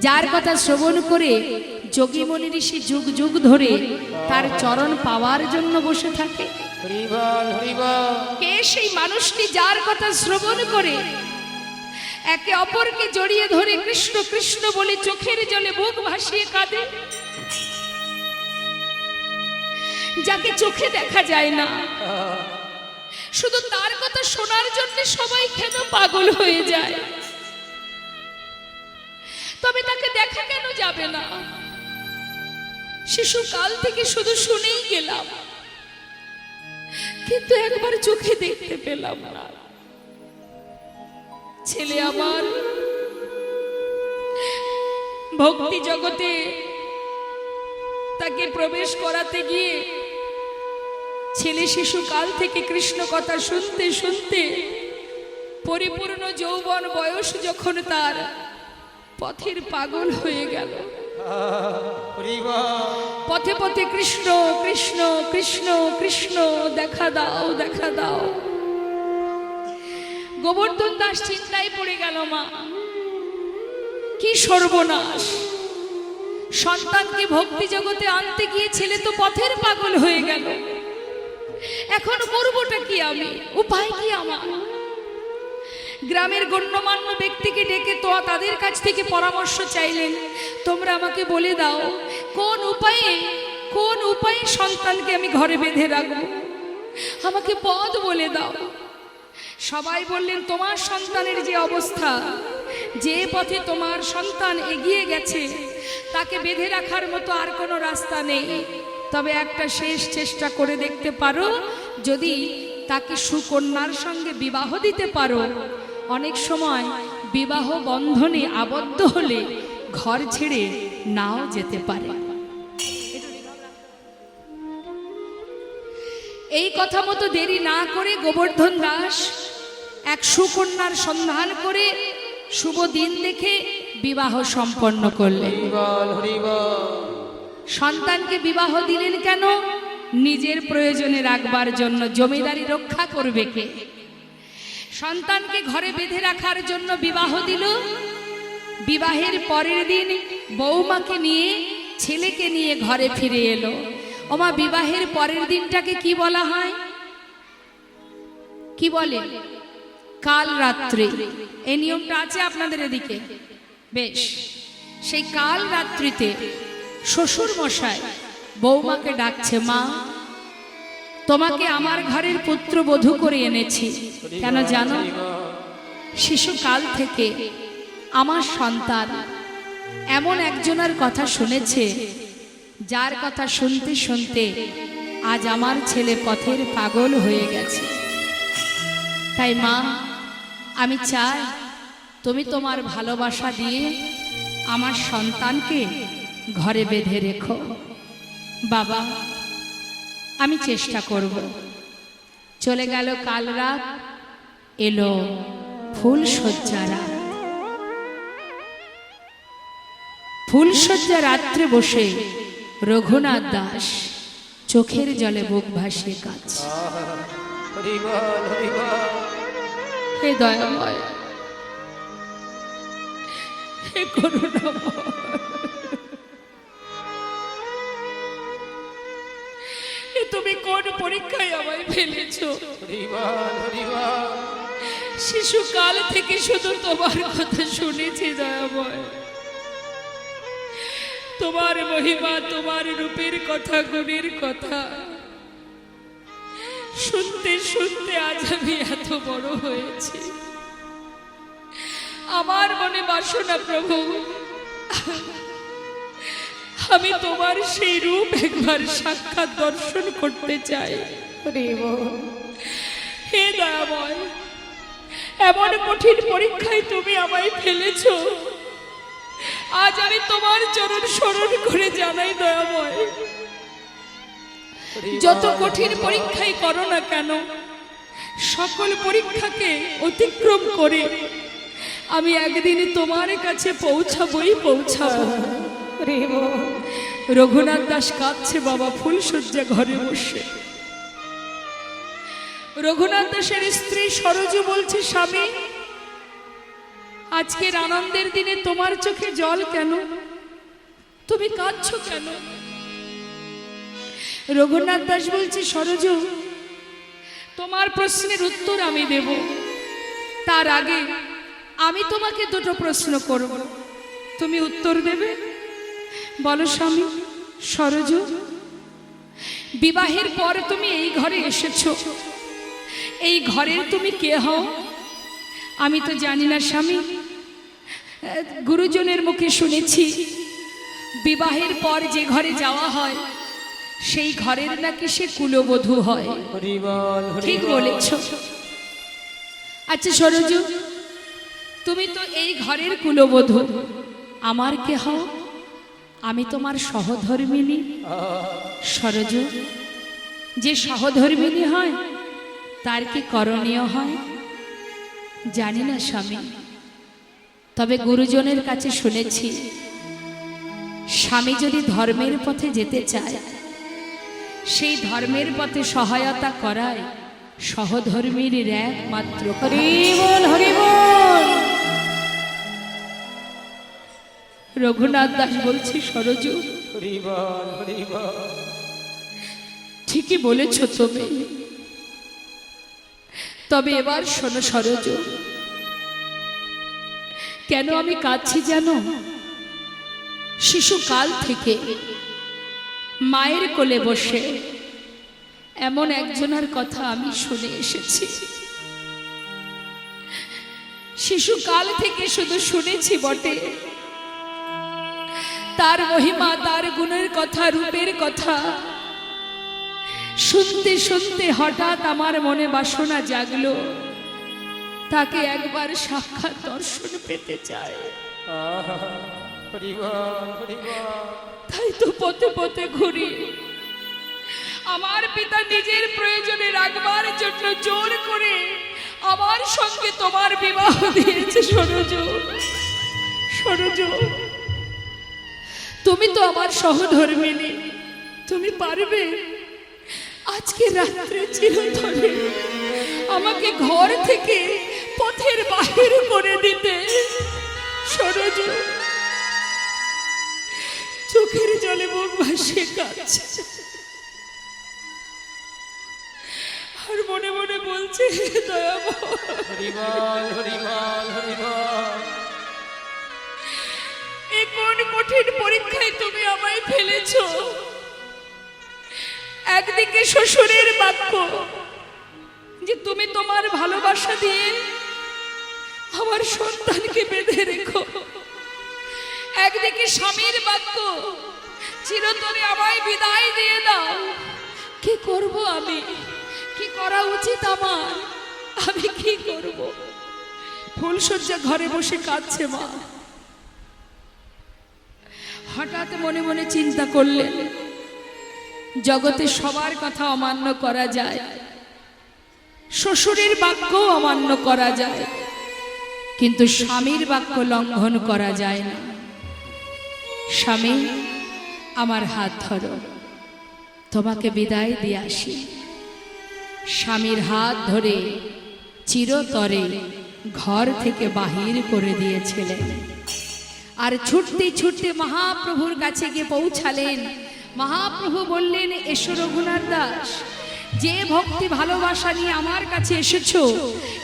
Speaker 1: যার কথা শ্রবণ করে যোগী মুনি ঋষি যুগ যুগ ধরে তার চরণ পাওয়ার জন্য বসে থাকে? কে সেই মানুষটি যার কথা শ্রবণ করে একে অপরকে জড়িয়ে ধরে কৃষ্ণ কৃষ্ণ বলে চোখের জলে বুক ভাসিয়ে কাঁদে? যাকে চোখে দেখা যায় না, শুধু তার কথা শোনার জন্য সবাই কেন পাগল হয়ে যায়? তবে তাকে দেখা কেন যাবে না? শিশুকাল থেকে শুধু শুনেই গেলাম, কিন্তু একবার চোখে দেখতে পেলাম না। ছেলে আমার ভক্তি জগতে তাকে প্রবেশ করাতে গিয়ে ছেলে শিশুকাল থেকে কৃষ্ণ কথা শুনতে শুনতে পরিপূর্ণ যৌবন বয়স যখন তার পথের পাগল হয়ে গেল, পথে পথে কৃষ্ণ কৃষ্ণ কৃষ্ণ কৃষ্ণ, দেখা দাও দেখা দাও। গোবর্ধন দাস চিন্তায় পড়ে গেল, মা কি সর্বনাশ! সন্তানকে ভক্তি জগতে আনতে গিয়ে ছেলে তো পথের পাগল হয়ে গেল, এখন করবোটা কি আমি? উপায় কি আমার? গ্রামের গণ্যমান্য ব্যক্তিকে ডেকে তো তাদের কাছ থেকে পরামর্শ চাইলেন, তোমরা আমাকে বলে দাও কোন উপায়ে সন্তানকে আমি ঘরে বেঁধে রাখবো, আমাকে পথ বলে দাও। সবাই বললেন, তোমার সন্তানের যে অবস্থা, যে পথে তোমার সন্তান এগিয়ে গেছে, তাকে বেঁধে রাখার মতো আর কোনো রাস্তা নেই। তবে একটা শেষ চেষ্টা করে দেখতে পারো, যদি তাকে সুকন্যার সঙ্গে বিবাহ দিতে পারো, অনেক সময় বিবাহ বন্ধনে আবদ্ধ হলে ঘর ছেড়ে নাও যেতে পারে। এই কথা মতো দেরি না করে গোবর্ধন দাস এক সুকন্যার সন্ধান করে শুভ দিন দেখে বিবাহ সম্পন্ন করলেন। সন্তানকে বিবাহ দিলেন কেন? নিজের প্রয়োজনে রাখবার জন্য, জমিদারি রক্ষা করবে কে? সন্তানকে ঘরে বেঁধে রাখার জন্য বিবাহ দিল। বিবাহের পরের দিন বৌমাকে নিয়ে, ছেলেকে নিয়ে ঘরে ফিরে এলো। ওমা, বিবাহের পরের দিনটাকে কি বলা হয়? কি বলে? কাল রাত্রি। এই নিয়মটা আছে আপনাদের এদিকে? বেশ, সেই কাল রাত্রিতে শ্বশুর মশাই বৌমাকে ডাকছে, মা তোমাকে আমার ঘরের পুত্রবধূ করে এনেছি। কেন জানো? শিশুকাল থেকে আমার সন্তান এমন একজনের কথা শুনেছে, যার কথা শুনতে শুনতে আজ আমার ছেলে পথের পাগল হয়ে গেছে। তাই মা, আমি চাই তুমি তোমার ভালোবাসা দিয়ে আমার সন্তানকে ঘরে বেঁধে রেখো। বাবা, আমি চেষ্টা করব। চলে গেল কাল রাত, এলো ফুলশয্যা রাত। ফুলশয্যা রাত্রে বসে রঘুনাথ দাস চোখের জলে বুক ভাসিয়ে কাঁদছে। হে দয়াময়, হে করুণাময়, তুমি কোন পরীক্ষায় আমায় ফেলেছো? শিশুকাল থেকে শুধু তোমার কথা শুনেছি দয়াময়, তোমার মহিমা, তোমার রূপের কথা, গুণের কথা শুনতে শুনতে আজ আমি এত বড় হয়েছি। আমার মনে বাসনা প্রভু, আমি তোমার সেই রূপ একবার সাক্ষাৎ দর্শন করতে চাই। হে দয়াময়, এমন কঠিন পরীক্ষায় তুমি আমায় ফেলেছ, আজ আমি তোমার চরণ স্মরণ করে জানাই দয়াময়, যত কঠিন পরীক্ষাই করো না কেন, সকল পরীক্ষাকে অতিক্রম করে আমি একদিন তোমার কাছে পৌঁছাবই পৌঁছাবো। রঘুনাথ দাস কাঁদছে বাবা ফুলশয্যা ঘরে বসে। রঘুনাথ দাসের স্ত্রী সরজু বলছে, স্বামী, আজকের আনন্দের দিনে তোমার চোখে জল কেন? তুমি কাঁদছো কেন? রঘুনাথ দাস বলছে, সরজু, তোমার প্রশ্নের উত্তর আমি দেব, তার আগে আমি তোমাকে দুটো প্রশ্ন করব, তুমি উত্তর দেবে। বলো স্বামী। সরজু, বিবাহের পর তুমি এই ঘরে এসেছো, এই ঘরের তুমি কে হও? আমি তো জানি না স্বামী, গুরুজনের মুখে শুনেছি বিবাহের পর যে ঘরে যাওয়া হয় সেই ঘরের নাকি সে কুলবধূ হয়। ঠিক বলেছ। আচ্ছা সরজু, তুমি তো এই ঘরের কুলবধূ, আমার কে হও? আমি তোমার সহধর্মিনী। সরজু, যে সহধর্মিনী হয় তার কি করণীয় হয়? জানি না স্বামী, তবে গুরুজনের কাছে শুনেছি স্বামী যদি ধর্মের পথে যেতে চায়, সেই ধর্মের পথে সহায়তা করায় সহধর্মীর একমাত্র।
Speaker 2: হরিবল হরিবল।
Speaker 1: রঘুনাথ দাস বলছি, সরজু, ঠিকই বলেছ তুমি, তবে এবার শোনো সরজু, কেন আমি কাঁদছি জানো? শিশুকাল থেকে মায়ের কোলে বসে এমন একজনের কথা আমি শুনে এসেছি। শিশুকাল থেকে শুধু শুনেছি বটে, তার মহিমা, তার গুণের কথা, রূপের কথা শুনতে শুনতে হঠাৎ আমার মনে বাসনা জাগলো তাকে একবার সাক্ষাৎ দর্শন পেতে চায়। তাই তো পথে পথে ঘুরি। আমার পিতা নিজের প্রয়োজনে রাখবার জন্য জোর করে আমার সঙ্গে তোমার বিবাহ দিয়েছে। সরোজ, সরোজ, তুমি তো আমার সহধর্মিণী, তুমি পারবে আজকে রাত্রে চিরতরে আমাকে ঘর থেকে পথের বাহির করে দিতে? সরোজ, চোখের জলে মুখ ভাসিয়ে কাঁদছে আর মনে মনে বলছে, এই কোন কঠিন পরীক্ষায় তুমি আমায় ফেলেছ। একদিকে শ্বশুরের বাক্য যে তুমি তোমার ভালোবাসা দিয়ে আমার সন্তানকে বেঁধে রেখো, একদিকে স্বামীর বাক্য চিরতরে আমায় বিদায় দিয়ে দাও। কি করব আমি? কি করা উচিত আমার? আমি কি করব? ফুলশয্যা ঘরে বসে কাঁদছে মা। হঠাৎ মনে মনে চিন্তা করলেন, জগতে সবার কথা অমান্য করা যায়, শ্বশুরের বাক্য অমান্য করা যায়, কিন্তু স্বামীর বাক্য লঙ্ঘন করা যায় না। স্বামী, আমার হাত ধরো, তোমাকে বিদায় দিয়ে আসি। স্বামীর হাত ধরে চিরতরে ঘর থেকে বাহির করে দিয়েছিলেন। আর ছুটতে ছুটতে মহাপ্রভুর কাছে গিয়ে পৌঁছালেন। মহাপ্রভু বললেন, এসো রঘুনাথ দাস, যে ভক্তি ভালোবাসা নিয়ে আমার কাছে এসেছো,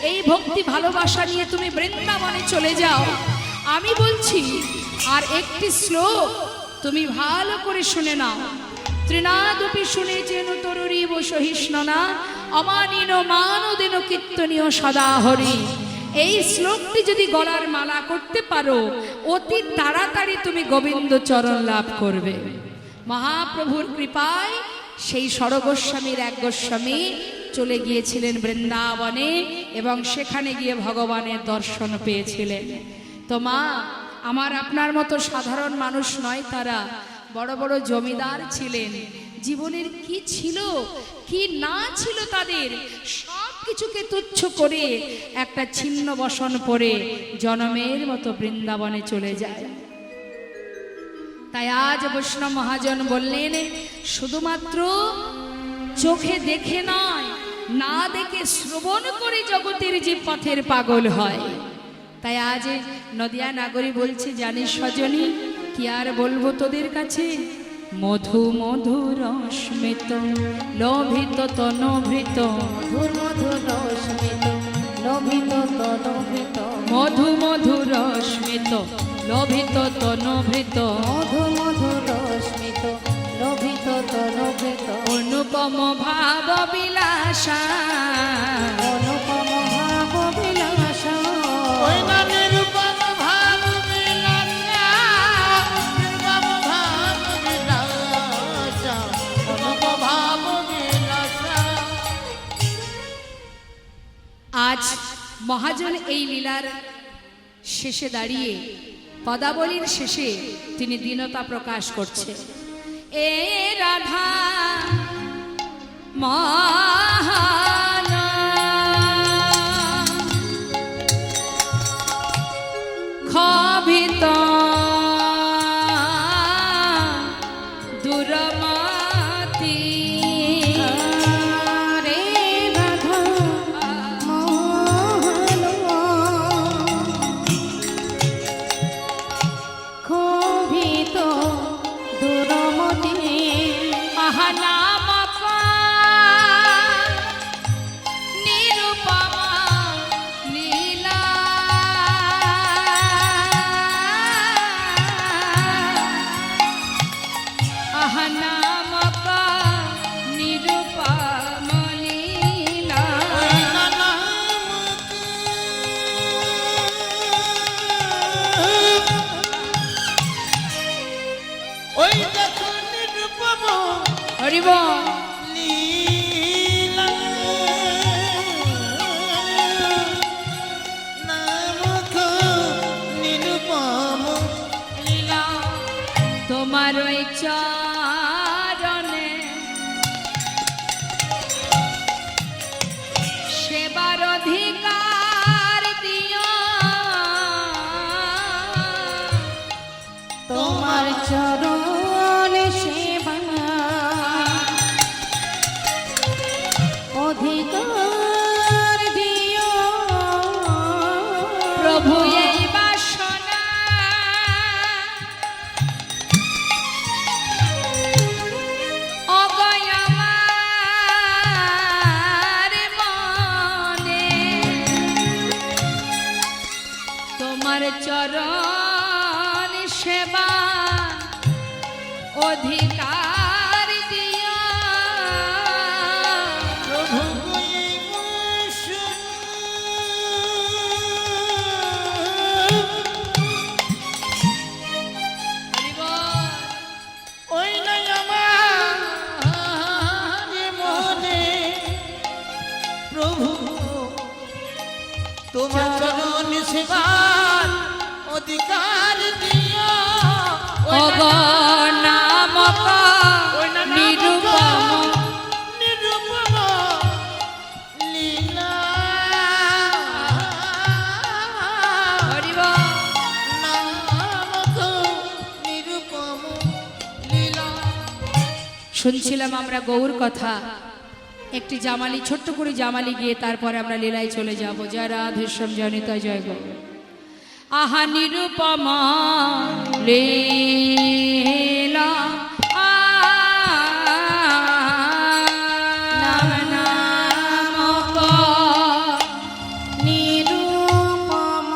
Speaker 1: এই ভক্তি ভালোবাসা নিয়ে তুমি বৃন্দাবনে চলে যাও। আমি বলছি আর একটি শ্লোক তুমি ভালো করে শুনে নাও। ত্রিনাদপি শুনেছেন তরুরীব সহিষ্ণনা অমানিন মানদেন কীর্তনীয় সদা হরি। এই শ্লোকটি যদি গলার মালা করতে পারো, অতি তাড়াতাড়ি তুমি গোবিন্দ চরণ লাভ করবে। মহাপ্রভুর কৃপায় সেই ষড়গোস্বামীর এক গোস্বামী চলে গিয়েছিলেন বৃন্দাবনে এবং সেখানে গিয়ে ভগবানের দর্শন পেয়েছিলেন। তো মা, আমার আপনার মতো সাধারণ মানুষ নয়, তারা বড় বড় জমিদার ছিলেন। জীবনের কি ছিল কি না ছিল তাদের সব কিছুকে তুচ্ছ করে একটা ছিন্ন বসন পরে জনমের মতো বৃন্দাবনে চলে যায়। তাই আজ বৈষ্ণব মহাজন বললেন, শুধুমাত্র চোখে দেখে নয়, না দেখে শ্রবণ করে জগতের যে পথের পাগল হয়। তাই আজ নদিয়া নাগরী বলছে, জানিস সজনী, কি আর বলবো তোদের কাছে, মধু মধুর রশ্মিত লোভিত তনভৃত,
Speaker 2: মধুর মধুর রশ্মিত লোভিত তনভৃত,
Speaker 1: মধু মধুর রশ্মিত লোভিত তনভৃত,
Speaker 2: মধু মধুর রশ্মিত লোভিত তনভৃত,
Speaker 1: অনুপম ভাব বিলাসা,
Speaker 2: অনুপম ভাব বিলাসা,
Speaker 3: ওই না নিরূপম ভাব বিলাসা, নির্মম ভাব বিলাসা, অনুপম ভাব বিলাসা।
Speaker 1: আজ মহাজন এই লীলার শেষে দাঁড়িয়ে পদাবলীর শেষে তিনি দীনতা প্রকাশ করছে। এ রাধা মহান ক্ষোভিত দুরমতি,
Speaker 2: রে রাধা মোহন ক্ষোভিত দুরমতি,
Speaker 1: মহানাম চরণ সেবা অধিকার দিয়া
Speaker 3: প্রভু এই মৌসুম ওই নাই আমার মনে প্রভু তোমার চরণ সেবার অধিকার দিও
Speaker 1: অগ নামক নিরূপম
Speaker 3: নিরূপম লীলা
Speaker 1: হরিব
Speaker 3: নামক নিরূপম লীলা।
Speaker 1: শুনছিলাম আমরা গৌর কথা, একটি জামালি ছোট্ট করে জামালি গিয়ে তারপরে আমরা লীলায় চলে যাব। জয় রাধেশ্যাম জয় নিতাই জয় গৌর। আহা নিরূপমা লীলা নামক
Speaker 2: নিরূপম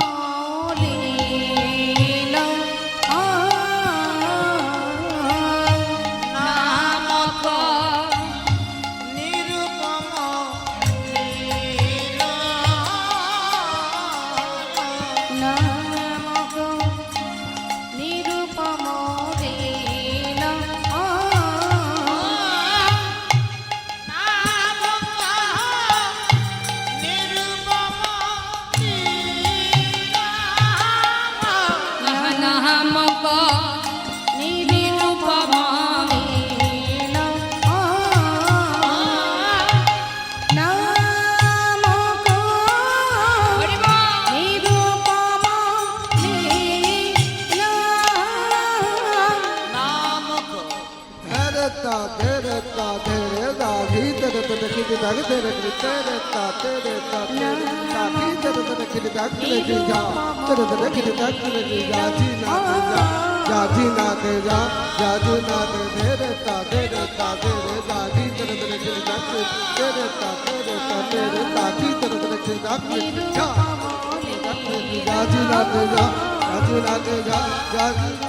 Speaker 2: লীলা
Speaker 1: নামক
Speaker 3: নিরূপম লীলা।
Speaker 2: নামক নিরূপম লীলা
Speaker 1: আহা নামক নিরূপম
Speaker 2: লীলা নামক
Speaker 1: হরিব
Speaker 2: নিরূপম লীলা
Speaker 4: Tereta, tereta, tereta, gita, tereta, gita, tereta, tereta, tereta, tereta, gita, tereta, gita, tereta, tereta, gita, tereta, jina, teja, jina, tereta, tereta, tereta, gita, tereta, gita, tereta, tereta, tereta, gita, tereta, gita, jina, teja, jina, teja, jina.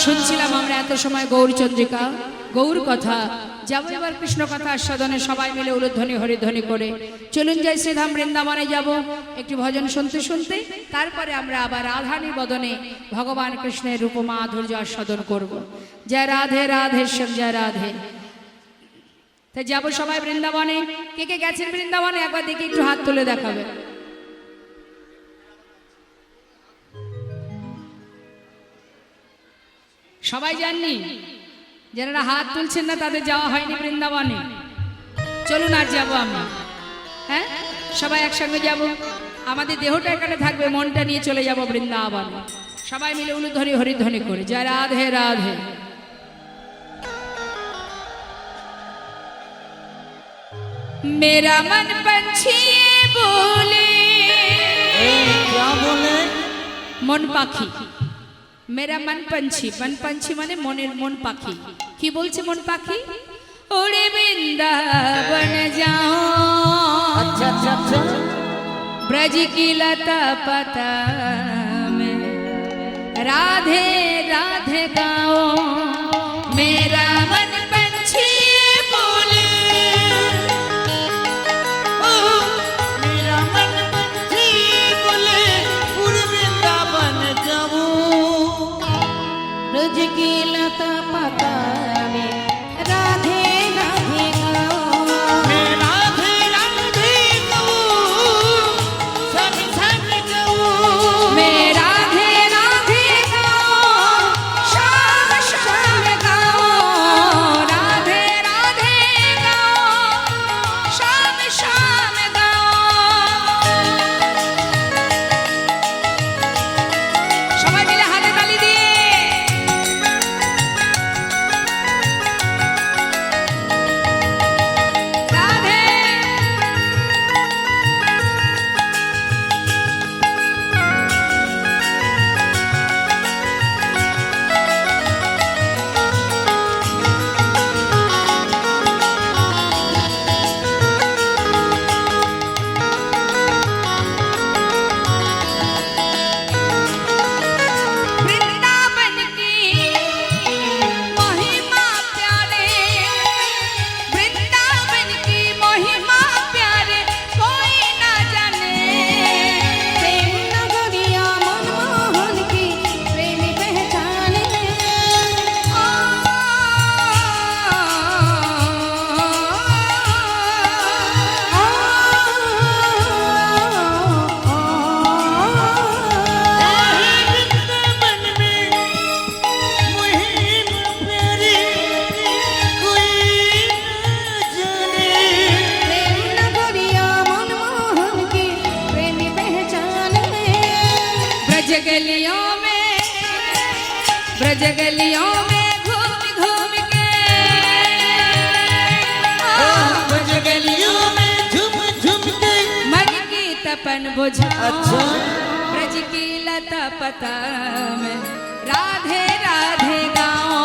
Speaker 1: শুনছিলাম আমরা এত সময় গৌরচন্দ্রিকা গৌর কথা, যাবো এবার কৃষ্ণ কথা আস্বাদনে সবাই মিলে উলুধ্বনি হরিধ্বনি করে চলুন যাই শ্রীধাম বৃন্দাবনে যাব একটি ভজন শুনতে শুনতে, তারপরে আমরা আবার রাধানি বদনে ভগবান কৃষ্ণের রূপ মাধুর্য আস্বাদন করব। জয় রাধে রাধে শ্যাম জয় রাধে। তাই যাবো সবাই বৃন্দাবনে। কে কে গেছেন বৃন্দাবনে একবার দেখি একটু হাত তুলে দেখাবে। সবাই জাননি, যারা হাত তুলছেন না তাদের যাওয়া হয়নি বৃন্দাবনে। চলুন আর যাবো আমরা, হ্যাঁ সবাই একসঙ্গে যাব। আমাদের দেহটা এখানে থাকবে, মনটা নিয়ে চলে যাব বৃন্দাবন। সবাই মিলে উলুধ্বনি হরিধ্বনি করে জয় রাধে রাধে। मेरा मन पंछी बोले,
Speaker 3: क्या बोले?
Speaker 1: मन पाखी। मेरा मन पंछी, मन पंछी माने मनेर मन पाखी। की बोलছে मन पाखी? उड़े वृंदावन जाओ,
Speaker 3: अच्छा अच्छा अच्छा।
Speaker 1: ब्रज की लता पता में राधे राधे गाओ। मेरा मन पंछी बोले,
Speaker 3: मेरा मन पंछी बोले उड़ वृंदावन जाऊं।
Speaker 2: ब्रज की लता पता में राधे राधे गाओ।
Speaker 3: मैं राधे राधे गाऊं, संग संग गाऊं।
Speaker 1: मैं राधे राधे गाओ, शाम शाम गाओ। राधे राधे गाओ, शाम शाम गाओ। সবাই মিলে হাতে তালি দিয়ে রাধে। वृंदावन की महिमा प्यारे, वृंदावन की महिमा प्यारे कोई ना जाने।
Speaker 2: प्रेम नगरिया मनमोहन की प्रेम पहचाने।
Speaker 3: वृंदावन में मुहिम प्यारी कोई न जाने।
Speaker 2: प्रेम नगरिया मनमोहन की प्रेम पहचाने।
Speaker 1: ब्रज गलियों में, ब्रज गलियों में घूम घूम के,
Speaker 3: ब्रज गलियों में झूम झूम के।
Speaker 1: मन की तपन बुझाओ।
Speaker 3: अच्छा।
Speaker 1: ब्रज की लता पता में राधे राधे गाओ।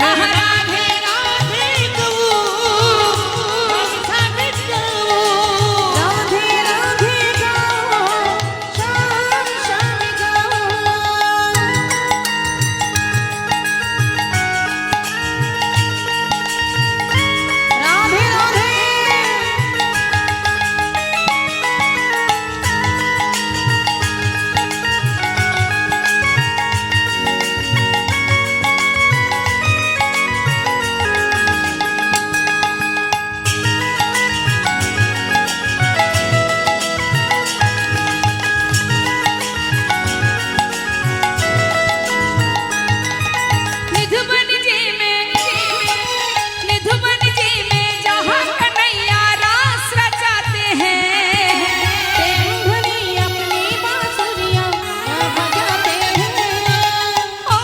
Speaker 3: राधे राधे गाऊं, संग संग गाऊं।
Speaker 2: राधे राधे गाओ, शाम शाम गाओ। राधे राधे।
Speaker 1: निधुबन जी में, निधुबन जी में जहाँ कन्हैया रास रचाते हैं।
Speaker 2: ध्वनि अपनी बांसुरियां बजाते हैं।
Speaker 1: ओ,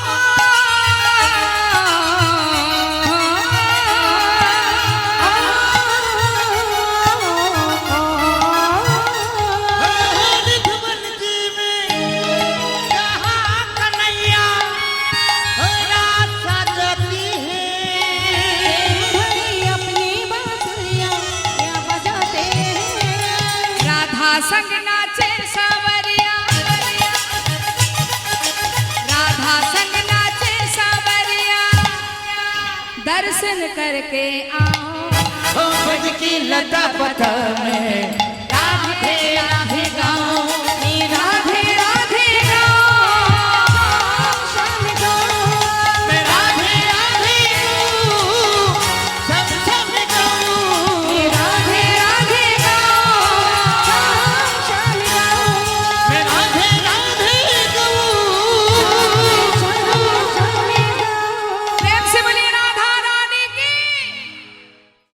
Speaker 3: निधुबन जी में जहाँ कन्हैया रास सजाती है।
Speaker 2: ध्वनि अपनी बांसुरियां बजाते हैं।
Speaker 1: राधा संग नाचे सावरिया, राधा संग नाचे सावरिया। दर्शन करके आओ।
Speaker 3: ब्रज की लता पता में